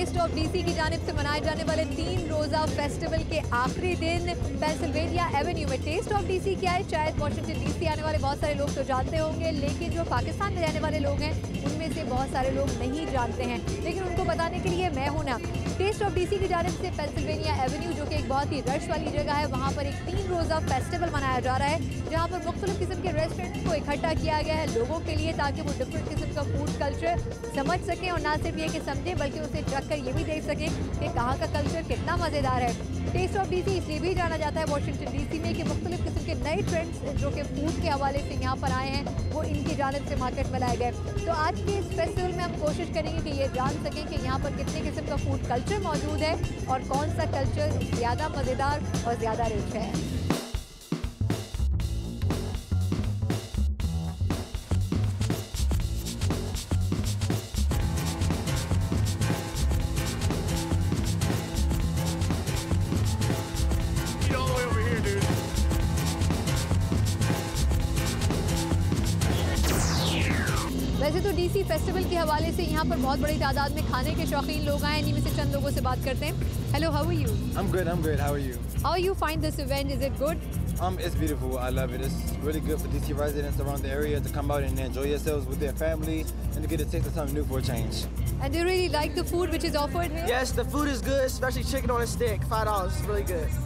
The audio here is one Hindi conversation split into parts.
टेस्ट ऑफ डीसी की जानिब से मनाए जाने वाले 3 रोज़ा फेस्टिवल के आखिरी दिन पेंसिल्वेनिया एवेन्यू में। टेस्ट ऑफ डीसी क्या है, शायद वॉशिंगटन डीसी आने वाले बहुत सारे लोग तो जानते होंगे, लेकिन जो पाकिस्तान में रहने वाले लोग हैं उनमें से बहुत सारे लोग नहीं जानते हैं। लेकिन उनको बताने के लिए मैं हूं ना। टेस्ट ऑफ डीसी की जानिब से पेंसिल्वेनिया एवेन्यू, जो कि एक बहुत ही रश वाली जगह है, वहाँ पर एक 3 रोज़ा फेस्टिवल मनाया जा रहा है, जहाँ पर मुख्तलिफ किस्म के रेस्टोरेंट्स को इकट्ठा किया गया है लोगों के लिए, ताकि वो डिफरेंट किस्म का फूड कल्चर समझ सकें और ना सिर्फ ये कि समझें बल्कि उसे चख कर ये भी देख सकें कि कहाँ का कल्चर कितना मज़ेदार है। टेस्ट ऑफ डीसी इसलिए भी जाना जाता है वॉशिंगटन डीसी में कि मुख्तलिफ किस्म के नए ट्रेंड्स जो कि फूड के हवाले से यहाँ पर आए हैं वो इनकी जानिब से मार्केट में लाए गए। तो आज के इस फेस्टिवल में हम कोशिश करेंगे कि ये जान सकें कि यहाँ पर कितने किस्म का फूड कल्चर मौजूद है और कौन सा कल्चर ज़्यादा मज़ेदार और ज़्यादा रिच है। वैसे तो डीसी फेस्टिवल के हवाले से यहाँ पर बहुत बड़ी तादाद में खाने के शौकीन लोग आए हैं। इन्हीं में से चंद लोगों से बात करते हैं। Hello, how are you? I'm good. How are you? How you find this event? Is it good? It's beautiful. I love it. It's really good for DC residents around the area to come out and enjoy yourselves with their family and to get a taste of something new for a change. And do you really like the food which is offered here? Yes, the food is good, especially chicken on a stick. $5. It's really good.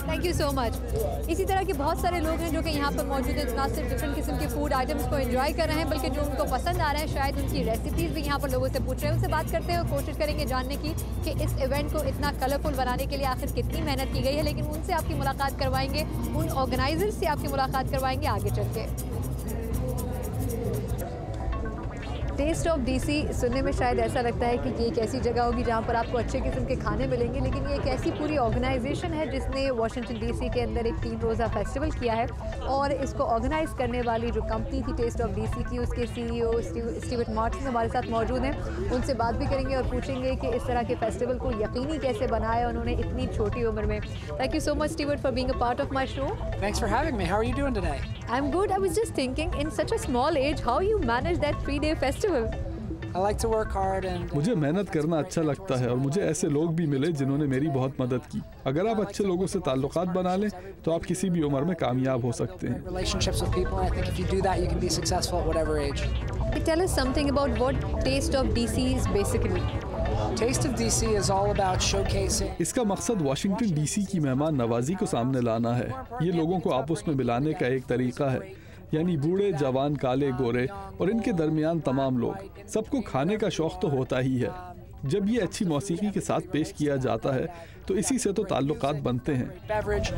Thank you so much. इसी तरह के बहुत सारे लोग हैं जो कि यहाँ पर मौजूद हैं, ना सिर्फ डिफरेंट किस्म के फूड आइटम्स को एंजॉय कर रहे हैं बल्कि जो उनको पसंद आ रहे हैं शायद उनकी रेसिपीज़ भी यहाँ पर लोगों से पूछ रहे हैं। उनसे बात करते हैं और कोशिश करेंगे जानने की कि इस इवेंट को इतना कलरफुल बनाने के लिए आखिर कितनी मेहनत की गई है। लेकिन उनसे आपकी मुलाकात करवाएंगे, उन ऑर्गेनाइजर्स से आपकी मुलाकात करवाएंगे आगे चल के। टेस्ट ऑफ डीसी सुनने में शायद ऐसा लगता है कि ये एक ऐसी जगह होगी जहाँ पर आपको अच्छे किस्म के खाने मिलेंगे, लेकिन ये एक ऐसी पूरी ऑर्गेनाइजेशन है जिसने वॉशिंगटन डीसी के अंदर एक 3 रोज़ा फेस्टिवल किया है और इसको ऑर्गेनाइज़ करने वाली जो कंपनी थी टेस्ट ऑफ डीसी की, उसके CEO स्टीवर्ट मार्टिन हमारे साथ मौजूद हैं। उनसे बात भी करेंगे और पूछेंगे कि इस तरह के फेस्टिवल को यकीनी कैसे बनाया उन्होंने इतनी छोटी उम्र में। Thank you so much Stewart for being a part of my show. Thanks for having me. How are you doing today? I'm good. I was just thinking, in such a small age, how you manage that 3-day festival? I like to work hard and मुझे मेहनत करना अच्छा लगता है और मुझे ऐसे लोग भी मिले जिन्होंने मेरी बहुत मदद की। अगर आप अच्छे लोगों से ताल्लुकात बना लें तो आप किसी भी उम्र में कामयाब हो सकते हैं। relationships with people. And I think if you do that, you can be successful at whatever age. Tell us something about what Taste of DC is basically. Taste of DC is all about showcasing. इसका मकसद वाशिंगटन डीसी की मेहमान नवाजी को सामने लाना है। ये लोगों को आपस में मिलाने का एक तरीका है, यानी बूढ़े, जवान, काले, गोरे और इनके दरमियान तमाम लोग। सबको खाने का शौक तो होता ही है। जब ये अच्छी मौसीकी के साथ पेश किया जाता है तो इसी से तो ताल्लुकात बनते हैं। Beverage,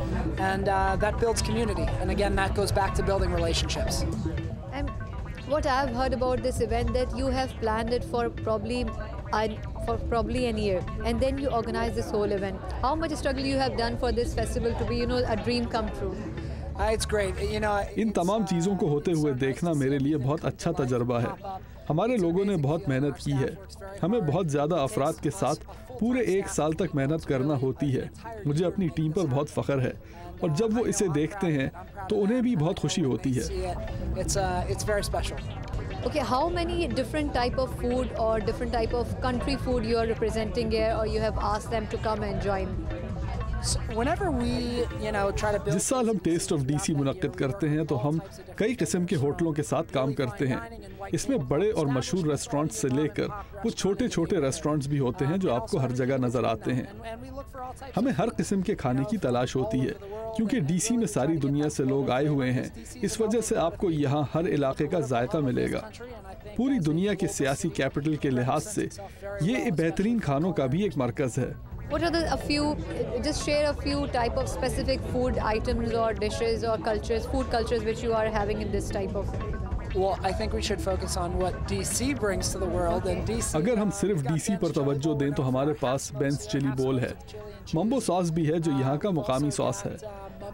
and that builds community. And again, that goes back to building relationships. And what I've heard about this event that you have planned it for probably an year, and then you organize this whole event. How much struggle you have done for this festival to be, a dream come true? It's great. इन तमाम चीज़ों को होते हुए देखना मेरे लिए बहुत अच्छा तजर्बा है। हमारे लोगों ने बहुत मेहनत की है। हमें बहुत ज़्यादा अफराद के साथ पूरे 1 साल तक मेहनत करना होती है। मुझे अपनी टीम पर बहुत फ़ख्र है और जब वो इसे देखते हैं तो उन्हें भी बहुत खुशी होती है। It's very special. Okay, how many different type of food or different type of country food you are representing here, or you have asked them to come and join? Whenever we, try to build. जिस साल हम टेस्ट ऑफ डीसी मुनक्किद करते हैं तो हम कई किस्म के होटलों के साथ काम करते हैं। इसमें बड़े और मशहूर रेस्टोरेंट से लेकर वो छोटे छोटे रेस्टोरेंट्स भी होते हैं जो आपको हर जगह नजर आते हैं। हमें हर किस्म के खाने की तलाश होती है क्योंकि डीसी में सारी दुनिया से लोग आए हुए हैं। इस वजह से आपको यहाँ हर इलाके का जायका मिलेगा। पूरी दुनिया के सियासी कैपिटल के लिहाज से ये बेहतरीन खानों का भी एक मरकज़ है। What are just share a few type of specific food items or dishes or food cultures which you are having in this type of. Well, I think we should focus on what DC brings to the world, and DC. अगर हम सिर्फ डीसी पर तवज्जो दें तो हमारे पास बेंस चिली बोल है, मम्बो सॉस भी है जो यहाँ का मुकामी सॉस है।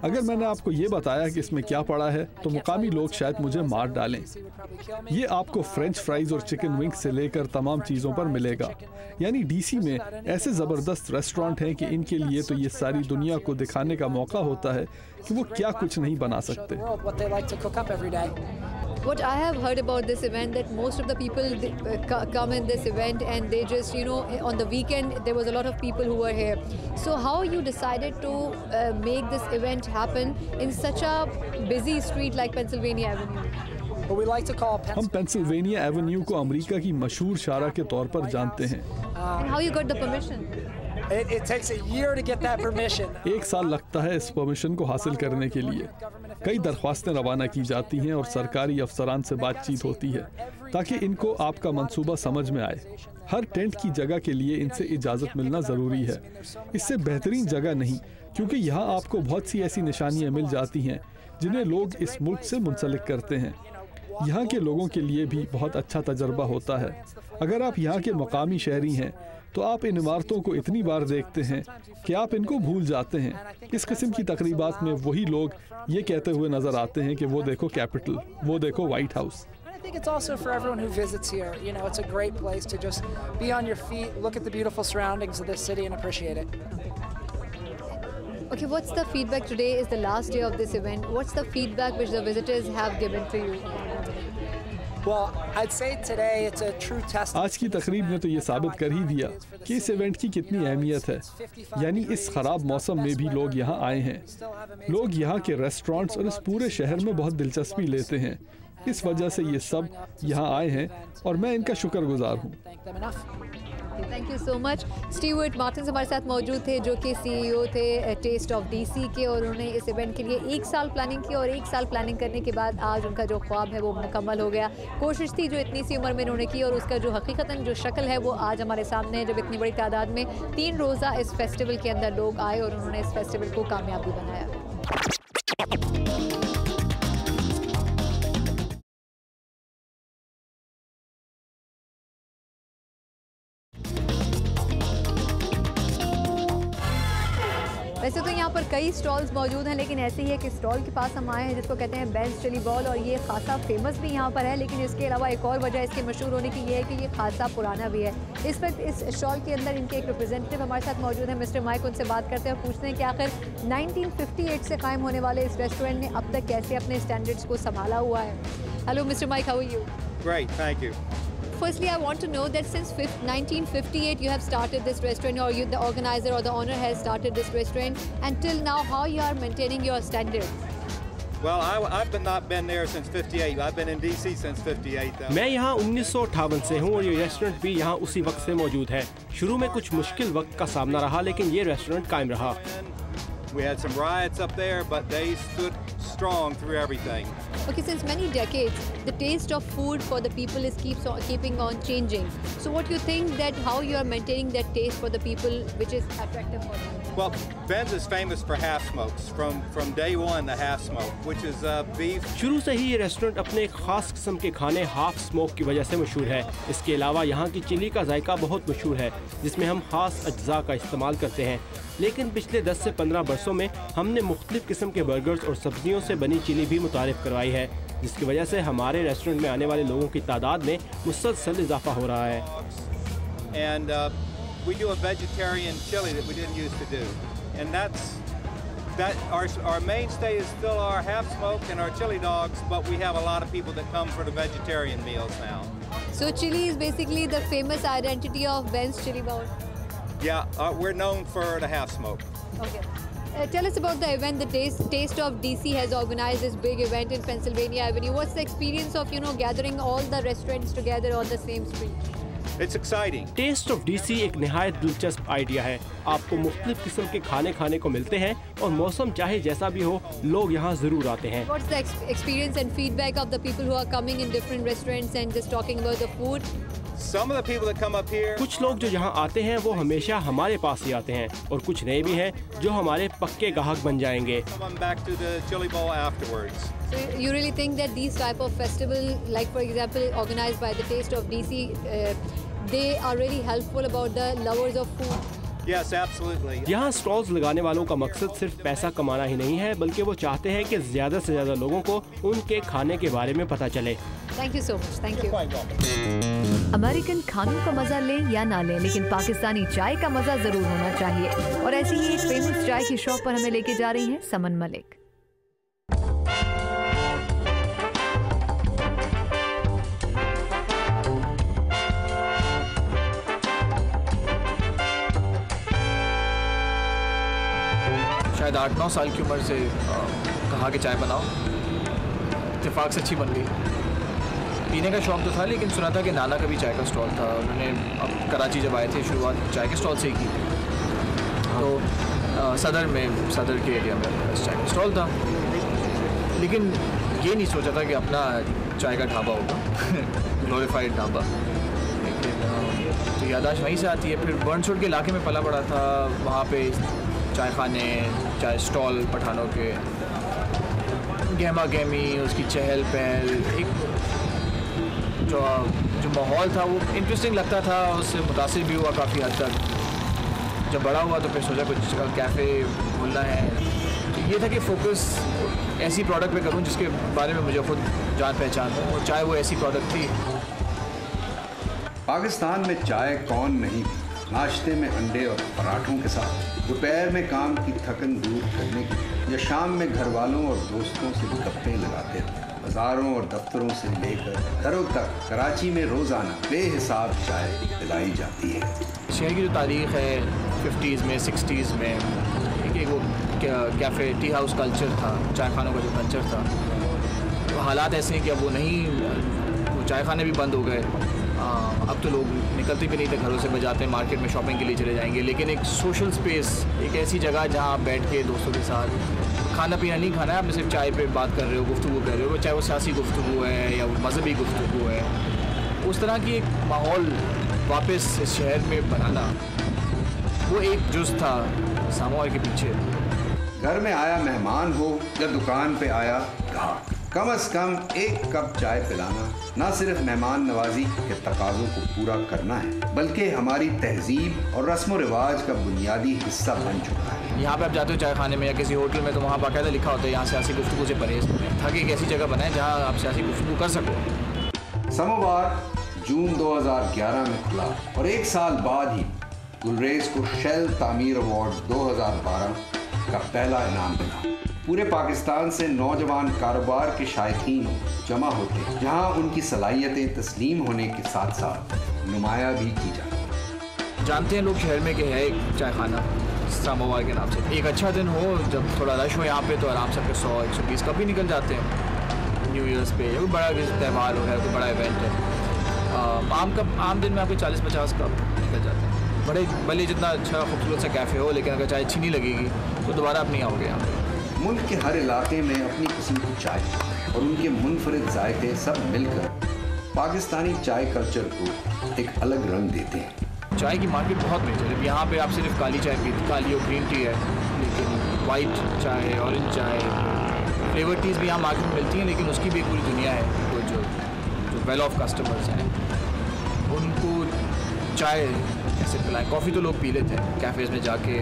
अगर मैंने आपको ये बताया कि इसमें क्या पड़ा है तो मुकामी लोग शायद मुझे मार डालें। ये आपको फ्रेंच फ्राइज और चिकन विंग्स से लेकर तमाम चीज़ों पर मिलेगा। यानी डीसी में ऐसे ज़बरदस्त रेस्टोरेंट हैं कि इनके लिए तो ये सारी दुनिया को दिखाने का मौका होता है कि वो क्या कुछ नहीं बना सकते। What I have heard about this event, that most of the people come in this event and they just, you know, on the weekend there was a lot of people who were here. So how you decided to make this event happen in such a busy street like Pennsylvania Avenue? But we like to call हम पेंसिल्वेनिया एवेन्यू को अमेरिका की मशहूर शारा के तौर पर जानते हैं। And how you got the permission? It takes a year to get that permission. 1 साल लगता है इस परमिशन को हासिल करने के लिए। कई दरख्वास्तें रवाना की जाती हैं और सरकारी अफसरान से बातचीत होती है ताकि इनको आपका मंसूबा समझ में आए। हर टेंट की जगह के लिए इनसे इजाज़त मिलना ज़रूरी है। इससे बेहतरीन जगह नहीं, क्योंकि यहाँ आपको बहुत सी ऐसी निशानियाँ मिल जाती हैं जिन्हें लोग इस मुल्क से मुंसलिक करते हैं। यहाँ के लोगों के लिए भी बहुत अच्छा तजर्बा होता है। अगर आप यहाँ के मकामी शहरी हैं तो आप इन इमारतों को इतनी बार देखते हैं कि आप इनको भूल जाते हैं। इस किस्म की तकरीबात में वही लोग ये कहते हुए नजर आते हैं कि वो देखो कैपिटल, वो देखो white house. I think it's also for everyone who visits here. You know, it's a great place to just be on your feet, look at the beautiful surroundings of this city and appreciate it. Okay, what's the feedback? Today is the last day of this event. What's the feedback which the visitors have given to you? Well, I'd say today it's a true test. आज की तकरीब ने तो ये साबित कर ही दिया कि इस इवेंट की कितनी अहमियत है। यानी इस खराब मौसम में भी लोग यहाँ आए हैं। लोग यहाँ के रेस्टोरेंट्स और इस पूरे शहर में बहुत दिलचस्पी लेते हैं। इस वजह से ये सब यहाँ आए हैं और मैं इनका शुक्रगुजार हूँ। Thank you so much. Stewart Martin हमारे साथ मौजूद थे, जो कि CEO थे टेस्ट ऑफ DC के, और उन्होंने इस इवेंट के लिए 1 साल प्लानिंग की और 1 साल प्लानिंग करने के बाद आज उनका जो ख्वाब है वो मुकम्मल हो गया। कोशिश थी जो इतनी सी उम्र में इन्होंने की और उसका जो हकीकतन जो शक्ल है वो आज हमारे सामने है, जब इतनी बड़ी तादाद में 3 रोज़ा इस फेस्टिवल के अंदर लोग आए और उन्होंने इस फेस्टिवल को कामयाबी बनाया। वैसे तो यहाँ पर कई स्टॉल्स मौजूद हैं, लेकिन ऐसे ही एक स्टॉल के पास हम आए हैं जिसको कहते हैं बेंस चिली बॉल, और ये खासा फेमस भी यहाँ पर है। लेकिन इसके अलावा एक और वजह इसके मशहूर होने की ये है कि ये खासा पुराना भी है। इस वक्त इस स्टॉल के अंदर इनके एक रिप्रेजेंटेटिव हमारे साथ मौजूद है, मिस्टर माइक। उनसे बात करते हैं और पूछते हैं कि आखिर 1958 से कायम होने वाले इस रेस्टोरेंट ने अब तक कैसे अपने स्टैंडर्ड्स को संभाला हुआ है। Hello mister Mike, how are you? Great, thank you. Firstly, I want to know that since 1958 you have started this restaurant, or you, the organizer or the owner has started this restaurant, and till now how you are maintaining your standards? Well, I've not been there since 58. I've been in DC since 58 though. मैं यहाँ 1958 से हूँ और ये रेस्टोरेंट भी यहाँ उसी वक्त से मौजूद है। शुरू में कुछ मुश्किल वक्त का सामना रहा, लेकिन ये रेस्टोरेंट कायम रहा। We had some riots up there, but they stood strong through everything. Okay, since many decades, the taste of food for the people is keeping on changing. So what you think that how you are maintaining that taste for the people, which is attractive for them? Well, Ben's is famous for half smokes. From day one, the half smoke, which is beef. शुरू से ही ये रेस्टोरेंट अपने एक खास किस्म के खाने हाफ स्मोक की वजह से मशहूर है। इसके अलावा यहाँ की चिली का जायका बहुत मशहूर है, जिसमें हम खास अज्जा का इस्तेमाल करते हैं। लेकिन पिछले 10 से 15 बरसों में हमने मुख्तलिफ किस्म के बर्गर्स और सब्जियों से बनी चिली भी मुतारिफ करवाई है, जिसकी वजह से हमारे रेस्टोरेंट में आने वाले लोगों की तादाद में मुसलसल इजाफा हो रहा है। And we do a vegetarian chili that we didn't used to do, and our mainstay is still our half smoked and our chili dogs, but we have a lot of people that come for the vegetarian meals now. So chili is basically the famous identity of Ben's Chili Bowl. Yeah, we're known for the half smoke. Okay. Tell us about the event. The Taste of DC has organized this big event in Pennsylvania Avenue. What's the experience of, gathering all the restaurants together on the same street? It's exciting. Taste of DC एक निहायत दिलचस्प आइडिया है। आपको मुख्तलिफ किस्म के खाने को मिलते हैं और मौसम चाहे जैसा भी हो, लोग यहाँ जरूर आते हैं। What's the experience and feedback of the people who are coming in different restaurants and just talking about the food? Some of the people that come up here. कुछ लोग जो यहाँ आते हैं वो हमेशा हमारे पास ही आते हैं, और कुछ नए भी हैं जो हमारे पक्के ग्राहक बन जाएंगे। Come back to the chili bowl afterwards. So you really think that these type of festival, like for example organized by the Taste of DC, they are really helpful about the lovers of food? Yes, absolutely. यहाँ स्टॉल्स लगाने वालों का मकसद सिर्फ पैसा कमाना ही नहीं है, बल्कि वो चाहते हैं कि ज्यादा से ज्यादा लोगों को उनके खाने के बारे में पता चले। Thank you so much. Thank you. American खानों का मजा लें या ना लें, लेकिन पाकिस्तानी चाय का मजा जरूर होना चाहिए। और ऐसी ही एक फेमस चाय की शॉप पर हमें लेके जा रही हैं समन मलिक। शायद 8-9 साल की उम्र से कहा कि चाय बनाओ, इत्तेफाक से अच्छी बन गई। पीने का शौक़ तो था, लेकिन सुना था कि नाना का भी चाय का स्टॉल था। उन्होंने अब कराची जब आए थे शुरुआत चाय के स्टॉल से ही की, तो सदर के एरिया में चाय का स्टॉल था, लेकिन ये नहीं सोचा था कि अपना चाय का ढाबा होगा ग्लोरीफाइड ढाबा। लेकिन तो यादाश्त वहीं से आती है। फिर बर्नसुड के इलाके में पला पड़ा था, वहाँ पे चाय खाने, चाय स्टॉल पठानों के, गहमा गहमी, उसकी चहल पहल, एक जो माहौल था वो इंटरेस्टिंग लगता था, उससे मुतासिर भी हुआ काफ़ी हद तक। जब बड़ा हुआ तो फिर सोचा कुछ कैफ़े खोलना है, तो ये था कि फोकस ऐसी प्रोडक्ट पे करूं जिसके बारे में मुझे खुद जान पहचान हो, और चाय वो ऐसी प्रोडक्ट थी। पाकिस्तान में चाय कौन नहीं, नाश्ते में अंडे और पराठों के साथ, दोपहर में काम की थकन दूर करने की, या शाम में घर वालों और दोस्तों से गप्पे लगाते हैं। बाज़ारों और दफ्तरों से लेकर घरों तक कराची में रोज़ाना बेहिसाब चाय पिलाई जाती है। शहर की जो तारीख़ है 50s में 60s में, एक वो कैफ़े टी हाउस कल्चर था, चाय खानों का जो कल्चर था, तो हालात ऐसे हैं कि अब वो नहीं, वो चाय खाने भी बंद हो गए। अब तो लोग निकलते भी नहीं थे घरों से, बजाते मार्केट में शॉपिंग के लिए चले जाएंगे। लेकिन एक सोशल स्पेस, एक ऐसी जगह जहाँ आप बैठ के दोस्तों के साथ खाना पीना नहीं खाना है, आप सिर्फ चाय पे बात कर रहे हो, गुफ्तगू कर रहे हो, चाहे वो सियासी गुफ्तगू है या वो मजहबी गुफ्तगू है, उस तरह की एक माहौल वापस इस शहर में बनाना, वो एक जुज़ था सामोर के पीछे। घर में आया मेहमान हो या दुकान पे आया ग्राहक, कम से कम एक कप चाय पिलाना न सिर्फ मेहमान नवाजी के तकाज़ों को पूरा करना है, बल्कि हमारी तहजीब और रस्म व रिवाज का बुनियादी हिस्सा बन चुका है। यहाँ पे आप जाते हो चाय खाने में या किसी होटल में, तो वहाँ बाकायदा लिखा होता है यहाँ सियासी गुफ्तगू से परहेज़ करें, ताकि एक ऐसी जगह बनाएं जहाँ आप सियासी गुफ्तगू कर सको। समोवार जून 2011 में खुला और एक साल बाद ही गुलरेज को शेल तामीर अवार्ड 2012 का पहला इनाम मिला। पूरे पाकिस्तान से नौजवान कारोबार के शायकीन जमा होते हैं, जहां उनकी सलाहियतें तस्लीम होने के साथ साथ नुमाया भी की जाती। जानते हैं लोग शहर में कि है एक चाय खाना समोवार के नाम से। एक अच्छा दिन हो, जब थोड़ा रश हो यहाँ पे, तो आराम से 100-120 कप भी निकल जाते हैं न्यू ईयर्स पे, या कोई बड़ा त्यौहार हो है, कोई बड़ा इवेंट है। आम दिन में आपके 40-50 कप निकल जाते हैं। भले जितना अच्छा खूबसूरत सा कैफ़े हो, लेकिन अगर चाय अच्छी नहीं लगेगी तो दोबारा आप नहीं आओगे यहाँ पे। मुल्क के हर इलाके में अपनी किस्म की चाय और उनके मुनफरिद जायके सब मिलकर पाकिस्तानी चाय कल्चर को एक अलग रंग देते हैं। चाय की मार्केट बहुत मेजर है। यहाँ पे आप सिर्फ काली चाय पीते, काली और ग्रीन टी है, लेकिन वाइट चाय, ऑरेंज चाय, फ्लेवर टीज़ भी यहाँ मार्केट में मिलती हैं, लेकिन उसकी भी एक पूरी दुनिया है। तो जो वेल ऑफ कस्टमर्स हैं उनको चाय कैसे पिलाएं। कॉफ़ी तो लोग पी लेते हैं, कैफ़ेज़ में जाके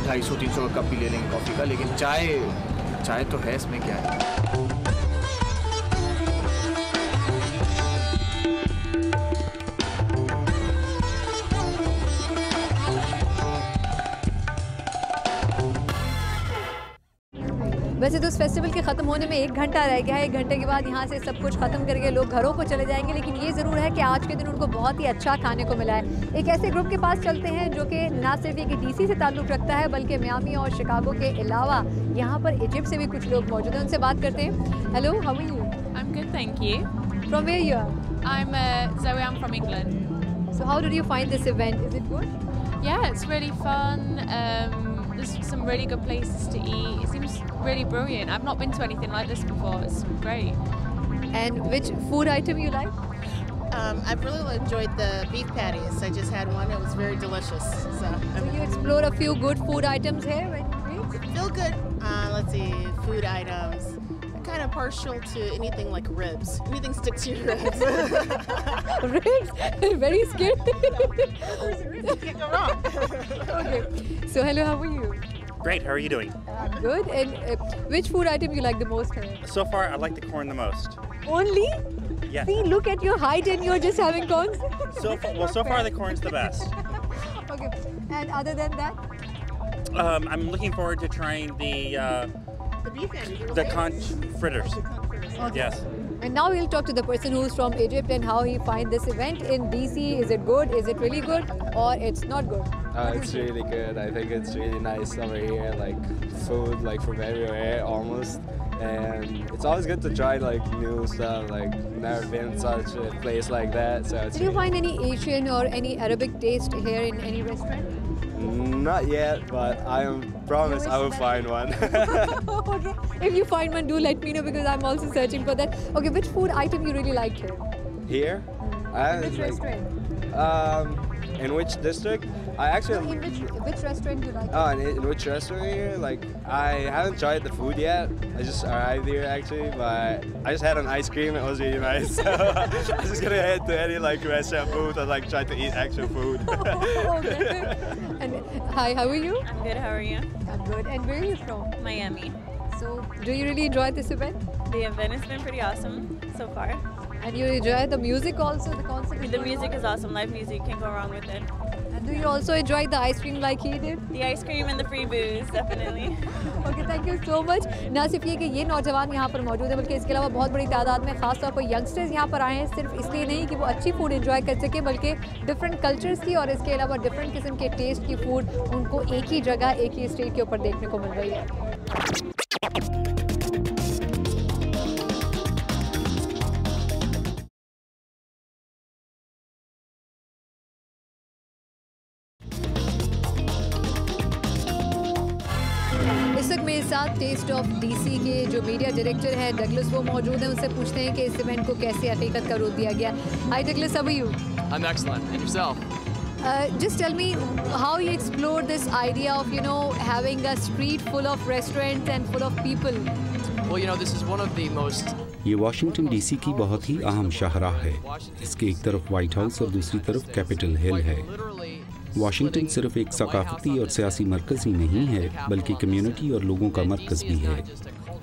250-300 का कप भी ले लेंगे कॉफ़ी का, लेकिन चाय तो है, इसमें क्या है। वैसे तो इस फेस्टिवल के ख़त्म होने में 1 घंटा रह गया है। 1 घंटे के बाद यहाँ से सब कुछ ख़त्म करके लोग घरों को चले जाएंगे, लेकिन ये ज़रूर है कि आज के दिन उनको बहुत ही अच्छा खाने को मिला है। एक ऐसे ग्रुप के पास चलते हैं जो कि ना सिर्फ ये कि डीसी से ताल्लुक़ रखता है, बल्कि मियामी और शिकागो के अलावा यहाँ पर इजिप्ट से भी कुछ लोग मौजूद हैं। उनसे बात करते हैं। Hello, how are you? I am good, thank you. From where you are? I am Zoe, I'm from England. So how did you find this event? Is it good? Yeah, it's really fun. There's some really good places to eat. It seems really brilliant. I've not been to anything like this before. It's great. And which food item you like? I've really enjoyed the beef patties. I just had one. It was very delicious. So you explore a few good food items here when you eat? Feel good. Let's see, food items. I'm kind of partial to anything like ribs. Anything stick to your ribs. Ribs? Very scared. Can't go wrong. Okay. So hello, how are you? Great, how are you doing? I'm good. And which food item you like the most here? So far, I like the corn the most. Only? Yeah. See, look at your height and you're just having corns. So far the corn's the best. Okay. And other than that? I'm looking forward to trying The beef patties. the conch fritters. Okay. Yes. And now we'll talk to the person who's from Egypt and how he find this event in DC. Is it good? Is it really good? Or it's not good? It's really good. I think it's really nice over here, like food like from everywhere almost. And it's always good to try like new stuff, like never been such a place like that. So it's Did you find any Asian or any Arabic taste here in any restaurant? Not yet, but I promise I will find one. Okay. If you find one, do let me know because I'm also searching for that. Okay, which food item you really liked here? Here? Which restaurant? In which district? I actually. Which restaurant you like? Oh, in which restaurant here? Like, I haven't tried the food yet. I just arrived here actually, but I just had an ice cream. It was really nice. So I'm just gonna head to any like restaurant food and like try to eat actual food. Okay. And hi, how are you? I'm good. How are you? I'm good. And where are you from? Miami. So, do you really enjoy this event? The event has been pretty awesome so far. And you enjoy the music also, the concert? The music is awesome. Live music, can't go wrong with it. And do you also enjoy the ice cream like he did? The ice cream and the free booze, definitely. Okay, thank you so much. ना सिर्फ ये कि ये नौजवान यहाँ पर मौजूद हैं बल्कि इसके अलावा बहुत बड़ी तादाद में खास तौर पर यंगस्टर्स यहाँ पर आए हैं सिर्फ इसलिए नहीं कि वो अच्छी फूड एंजॉय कर सके बल्कि डिफरेंट कल्चर्स की और इसके अलावा डिफरेंट किस्म के टेस्ट की फूड उनको एक ही जगह एक ही स्ट्रीट के ऊपर देखने को मिल रही है. इस वक्त मेरे साथ टेस्ट ऑफ डीसी के जो मीडिया डायरेक्टर हैं डगलस वो मौजूद हैं. उनसे पूछते हैं कि इस इवेंट को कैसे हकीकत का रूप दिया गया. Hi Douglas, how are you? I'm excellent. And yourself? Just tell me how you explored this idea of, having a street full of restaurants and full of people. Well, this is one of the most ये वाशिंगटन डीसी की बहुत ही अहम शाहराह है. इसके एक तरफ वाइट हाउस और दूसरी तरफ कैपिटल हिल है. वाशिंगटन सिर्फ एक सकाफती और सियासी मरकज़ ही नहीं है बल्कि कम्युनिटी और लोगों का मरकज़ भी है.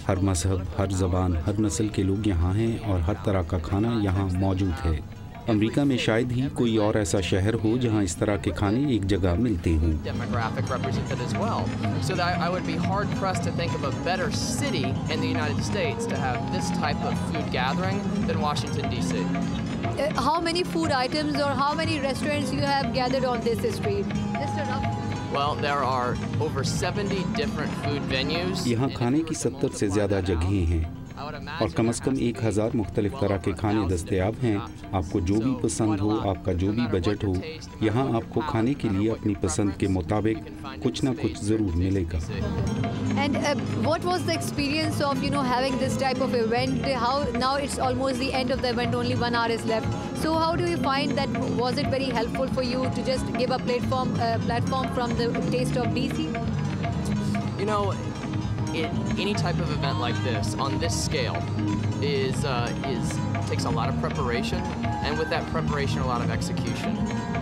हर मजहब, हर ज़बान, हर नस्ल के लोग यहाँ हैं और हर तरह का खाना यहाँ मौजूद है. अमेरिका में शायद ही कोई और ऐसा शहर हो जहाँ इस तरह के खाने एक जगह मिलते हों. demographic represented as well. So that I would be hard pressed to think of a better city in the United States to have this type of food gathering than Washington D.C. How many food items or how many restaurants you have gathered on this street? Just a rough. Well, there are over 70 different food venues. यहाँ खाने की 70 से ज़्यादा जगहें हैं और कम से कम 1000 मुख्तलिफ तरह के खाने दस्तयाब हैं. आपको जो भी पसंद हो, आपका जो भी बजट हो, यहाँ आपको खाने के लिए अपनी पसंद के मुताबिक कुछ ना कुछ ज़रूर मिलेगा. And what was the experience of having this type of event? How now it's almost the end of the event, only 1 hour is left. So how do you find that? Was it very helpful for you to just give a platform from the Taste of DC? Any type of event like this on this scale is takes a lot of preparation, and with that preparation, a lot of execution.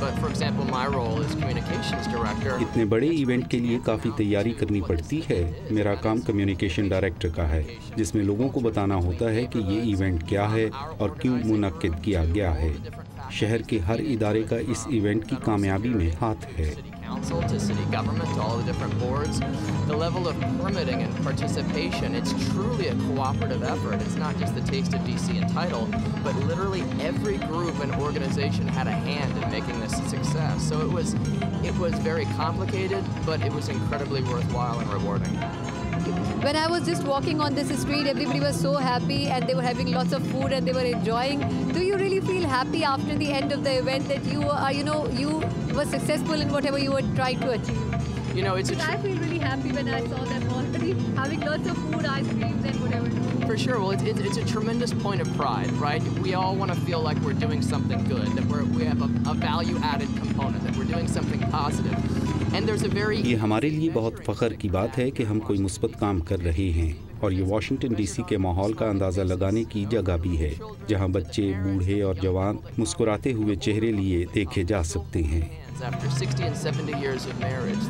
But for example, my role as communications director. इतने बड़े इवेंट के लिए काफ़ी तैयारी करनी पड़ती है. मेरा काम कम्युनिकेशन डायरेक्टर का है जिसमें लोगों को बताना होता है कि ये इवेंट क्या है और क्यों मुनक्किद किया गया है. शहर के हर इदारे का इस इवेंट की कामयाबी में हाथ है. Council to city government to all the different boards, the level of permitting and participation, it's truly a cooperative effort. It's not just the Taste of DC entitled, but literally every group and organization had a hand in making this a success. So it was very complicated, but it was incredibly worthwhile and rewarding. When I was just walking on this street, everybody was so happy and they were having lots of food and they were enjoying. Do you really feel happy after the end of the event that you are, you were successful in whatever you were trying to achieve? I feel really happy when I saw them already having lots of food, ice creams and whatever. For sure. Well, it's a tremendous point of pride, right? We all want to feel like we're doing something good, that we have a value-added component, that we're doing something positive. And there's a very. ये हमारे लिए बहुत फ़ख्र की बात है कि हम कोई मुस्बत काम कर रहे हैं और ये वाशिंगटन डीसी के माहौल का अंदाज़ा लगाने की जगह भी है जहाँ बच्चे, बूढ़े और जवान मुस्कुराते हुए चेहरे लिए देखे जा सकते हैं. After 60 and 70 years of marriage,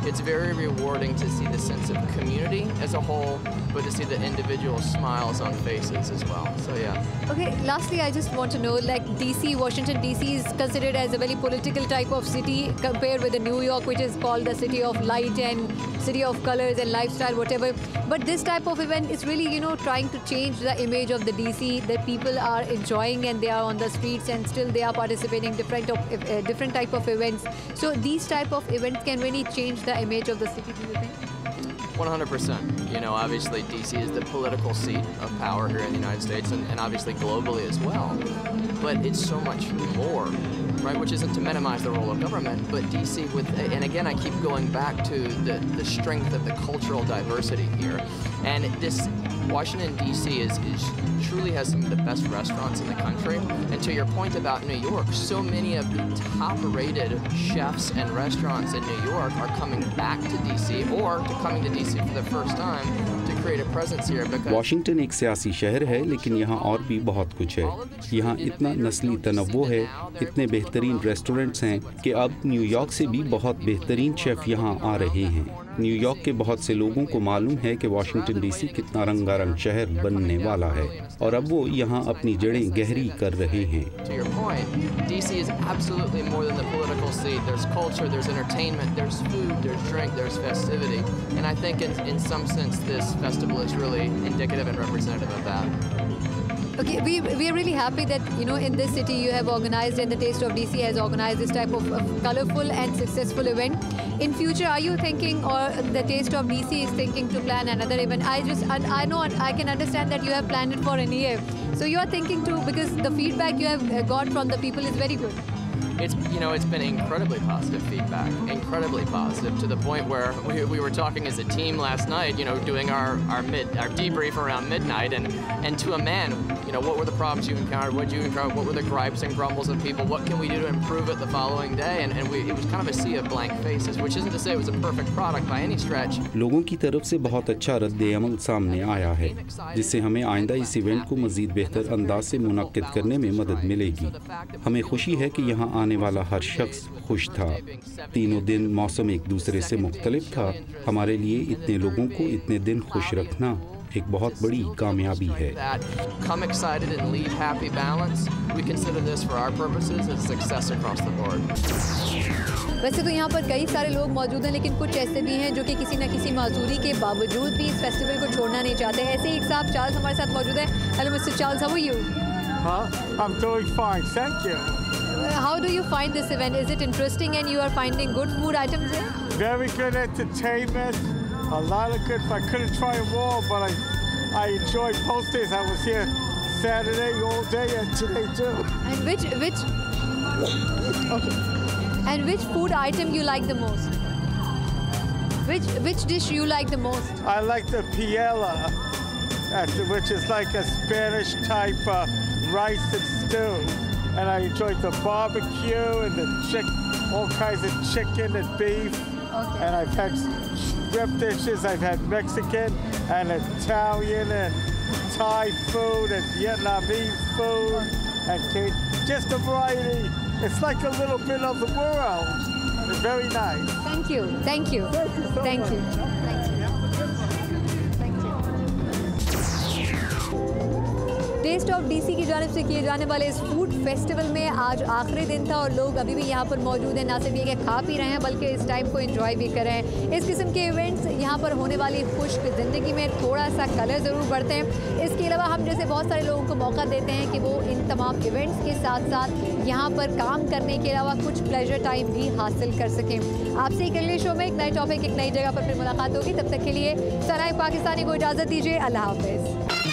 it's very rewarding to see the sense of community as a whole, but to see the individual smiles on faces as well. So yeah. Okay, lastly, I just want to know, like DC, Washington DC is considered as a very political type of city compared with the New York, which is called the city of light and city of colors and lifestyle, whatever. But this type of event is really, trying to change the image of the DC, that people are enjoying and they are on the streets and still they are participating different type of events. events. So these type of events can really change the image of the city, do you think? 100%. You know, obviously DC is the political seat of power here in the United States and obviously globally as well. But it's so much more, right? Which isn't to minimize the role of government, but DC with, and again, I keep going back to the strength of the cultural diversity here. And this Washington DC is truly has some of the best restaurants in the country. And to your point about New York, so many of the top-rated chefs and restaurants in New York are coming back to DC or to coming to DC for the first time to create a presence here. Because Washington एक सियासी शहर है, लेकिन यहाँ और भी बहुत कुछ है। यहाँ इतना नस्ली तनव्वुह है, इतने बेहतरीन रेस्टोरेंट्स हैं कि अब न्यूयॉर्क से भी बहुत बेहतरीन शेफ यहाँ आ रहे हैं। न्यूयॉर्क के बहुत से लोगों को मालूम है कि वाशिंगटन डीसी कितना रंगारंग शहर बनने वाला है और अब वो यहाँ अपनी जड़ें गहरी कर रहे हैं। To your point, DC is absolutely more than the political seat. There's culture, there's entertainment, there's food, there's drink, there's festivity. And I think in some sense this festival is really indicative and representative of that. Okay, we are really happy that, you know, in this city you have organized and the Taste of DC has organized this type of colorful and successful event. In future, are you thinking, or the Taste of DC is thinking to plan another event? I know, I can understand that you have planned it for an year. So you are thinking to, because the feedback you have got from the people is very good. It's, you know, it's been incredibly positive feedback, incredibly positive, to the point where we were talking as a team last night, you know, doing our debrief around midnight, and to a man, you know, what were the problems you encountered, what did you encounter, what were the gripes and grumbles of people, what can we do to improve it the following day, and it was kind of a sea of blank faces, which isn't to say it was a perfect product by any stretch. लोगों की तरफ से बहुत अच्छा रद्द-ए-अमल सामने आया है, जिससे हमें आइंदा इस इवेंट को मज़ीद बेहतर अंदाज से मुनक्किद करने में मदद मिलेगी। हमें खुशी है कि यहाँ आने वाला हर शख्स खुश था। तीनों दिन मौसम एक दूसरे से मुख्तलिफ था। हमारे लिए इतने लोगों को इतने दिन खुश रखना एक बहुत बड़ी कामयाबी है। Come excited and leave happy balance. We consider this for our purposes a success across the board. वैसे तो यहाँ पर कई सारे लोग मौजूद हैं, लेकिन कुछ ऐसे भी हैं जो कि किसी न किसी माजूरी के बावजूद भी इस फेस्टिवल को छोड़ना नहीं चाहते। ऐसे ही एक साहब चार्ल्स हमारे साथ मौजूद हैं। Hello Mr. Charles, how are you? I'm doing fine, thank you. How do you find this event? Is it interesting and you are finding good food items here? Very good entertainment, a lot of good. I couldn't try them all, but I enjoyed both days. I was here Saturday all day and today too. And which food item you like the most? Which dish you like the most? I like the paella, which is like a Spanish type rice and stew. And I enjoyed the barbecue and the all kinds of chicken and beef. Okay. And I've had shrimp dishes. I've had Mexican and Italian and Thai food and Vietnamese food and just a variety. It's like a little bit of the world. It's very nice. Thank you. Thank you. Thank you. Taste of DC की जानिब से किए जाने वाले इस फूड फेस्टिवल में आज आखिरी दिन था और लोग अभी भी यहाँ पर मौजूद हैं। ना सिर्फ ये कि खा पी रहे हैं बल्कि इस टाइम को एंजॉय भी कर रहे हैं। इस किस्म के इवेंट्स यहाँ पर होने वाली खुश्क ज़िंदगी में थोड़ा सा कलर ज़रूर बढ़ते हैं। इसके अलावा हम जैसे बहुत सारे लोगों को मौका देते हैं कि वो इन तमाम इवेंट्स के साथ साथ यहाँ पर काम करने के अलावा कुछ प्लेजर टाइम भी हासिल कर सकें। आपसे एक अगले शो में एक नए टॉपिक एक नई जगह पर फिर मुलाकात होगी। तब तक के लिए सनाए पाकिस्तानी को इजाज़त दीजिए। अल्लाह हाफ़िज़।